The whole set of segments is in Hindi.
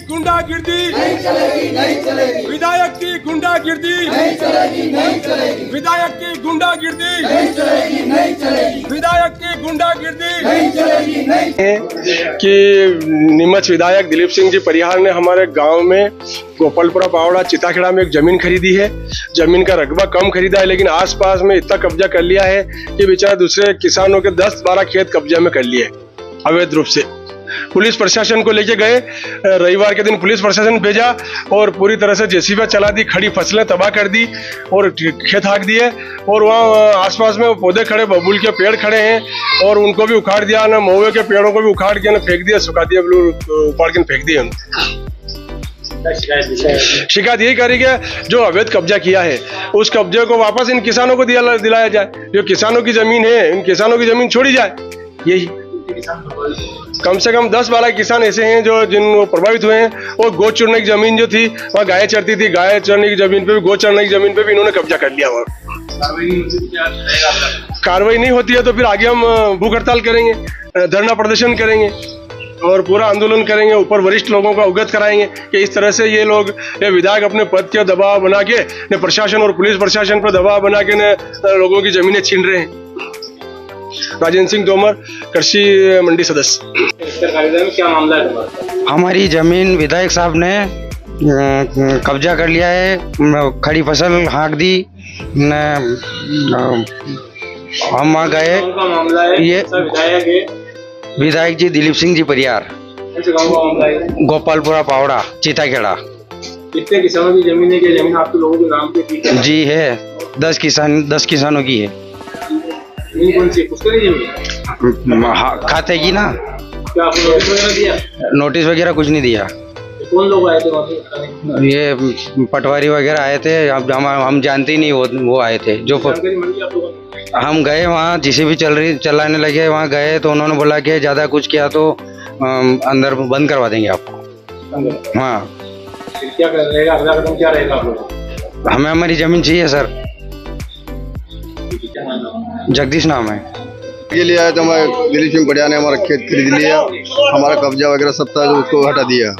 गुंडागिर्दी नहीं चलेगी, नहीं चलेगी, विधायक की गुंडागिर्दी नहीं चलेगी, नहीं चलेगी, विधायक की गुंडागिर्दी नहीं चलेगी, नहीं चलेगी, विधायक की गुंडागिर्दी नहीं चलेगी, नहीं कि नीमच विधायक दिलीप सिंह जी परिहार ने हमारे गांव में गोपालपुरा पावड़ा चिताखेड़ा में एक जमीन खरीदी है। जमीन का रकबा कम खरीदा है, लेकिन आसपास में इतना कब्जा कर लिया है कि बेचारे दूसरे किसानों के 10-12 खेत कब्जा में कर लिए अवैध रूप से। पुलिस प्रशासन को लेके गए, रविवार के दिन पुलिस प्रशासन भेजा और पूरी तरह से जेसीबी चला दी, खड़ी फसलें तबाह कर दी और खेत हाँक दिए। और वहाँ आसपास में पौधे खड़े, बबूल के पेड़ खड़े हैं और उनको भी उखाड़ दिया ना, महुए के पेड़ों को भी उखाड़ के ना फेंक दिया, सुखा दिया, उपाड़ के फेंक दिए। शिकायत यही करी कि जो अवैध कब्जा किया है उस कब्जे को वापस इन किसानों को दिलाया जाए। जो किसानों की जमीन है, इन किसानों की जमीन छोड़ी जाए। यही कम से कम 10-12 किसान ऐसे हैं जो जिन प्रभावित हुए हैं। और गो चरने की जमीन जो थी, वहाँ गाय चरती थी, गाय चरने की जमीन पे भी, गो चरने की जमीन पे भी इन्होंने कब्जा कर लिया। वहाँ कार्रवाई नहीं होती है तो फिर आगे हम भूख हड़ताल करेंगे, धरना प्रदर्शन करेंगे और पूरा आंदोलन करेंगे। ऊपर वरिष्ठ लोगों को अवगत कराएंगे कि इस तरह से ये लोग, ये विधायक अपने पद के दबाव बना के ने प्रशासन और पुलिस प्रशासन पर दबाव बना के ने लोगों की जमीनें छीन रहे हैं। राजेंद्र सिंह तोमर, कृषि मंडी सदस्य। क्या मामला है? हमारी जमीन विधायक साहब ने कब्जा कर लिया है, खड़ी फसल हाँक दी। हम वहाँ गए, कौन का मामला है? ये विधायक है, विधायक जी दिलीप सिंह जी परिहार, ऐसे गाँव का मामला है। गोपालपुरा पावड़ा चिताखेड़ा। कितने किसानों की जमीन है? कि जमीन आपके लोगों के नाम पे थी? जी है, 10 किसानों की है। कौन सी पुस्तक जमीन? खाते की ना। क्या आपको नोटिस वगैरह दिया? नोटिस वगैरह कुछ नहीं दिया। कौन लोग आए थे वहाँ पे? ये पटवारी वगैरह आए थे, हम जानते ही नहीं, वो आए थे। जो जानकारी मिली आप लोगों को? हम गए वहाँ, जेसीबी चलाने लगे, वहाँ गए तो उन्होंने बोला कि ज़्यादा कुछ किया तो अंदर बंद करवा देंगे आपको। हाँ, फिर क्या रहेगा? अगला कदम क्या रहेगा आप लोगों? हमें हमारी ज़मीन चाहिए सर। जगदीश नाम है। ये लिया है तो हमारे दिलीप सिंह बढ़िया ने हमारा खेत खरीद लिया, हमारा कब्जा वगैरह सब था तो उसको हटा दिया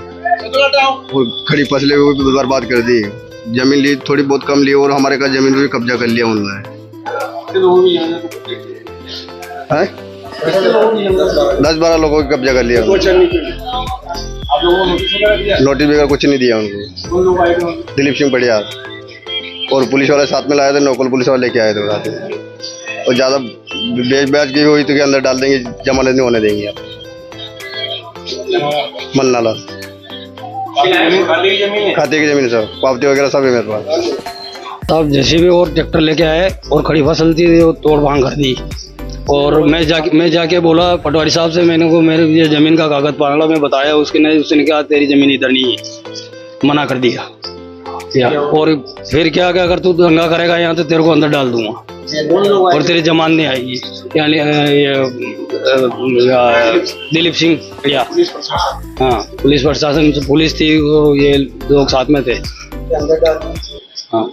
और खड़ी फसलें वो भी बर्बाद कर दी। जमीन ली, थोड़ी बहुत कम ली और हमारे का जमीन भी कब्जा कर लिया उन्होंने। 10-12 लोगों की कब्जा कर लिया। नोटिस वगैरह कुछ नहीं दिया उनको। दिलीप सिंह बढ़िया और पुलिस वाले साथ में लाए थे, लोकल पुलिस वाले लेके आए थे साथ में। और ज्यादा बेच की हुई तो के अंदर डाल देंगे, जमानत नहीं होने देंगे। आप मन्नाला खाते की जमीन सब पावती वगैरह सब है मेरे पास। तब जेसीबी और ट्रैक्टर लेके आए और खड़ी फसल थी वो तोड़ भांग कर दी। और मैं जाके बोला पटवारी साहब से, मैंने को मेरे ये जमीन का कागज पाला, मैं बताया उसने कहा तेरी जमीन इधर नहीं है, मना कर दिया। और फिर क्या अगर तू दंगा करेगा यहाँ तो तेरे को अंदर डाल दूंगा और तेरी जमान नहीं आएगी। यानी दिलीप सिंह या हाँ, पुलिस प्रशासन, पुलिस थी, ये लोग साथ में थे। हाँ।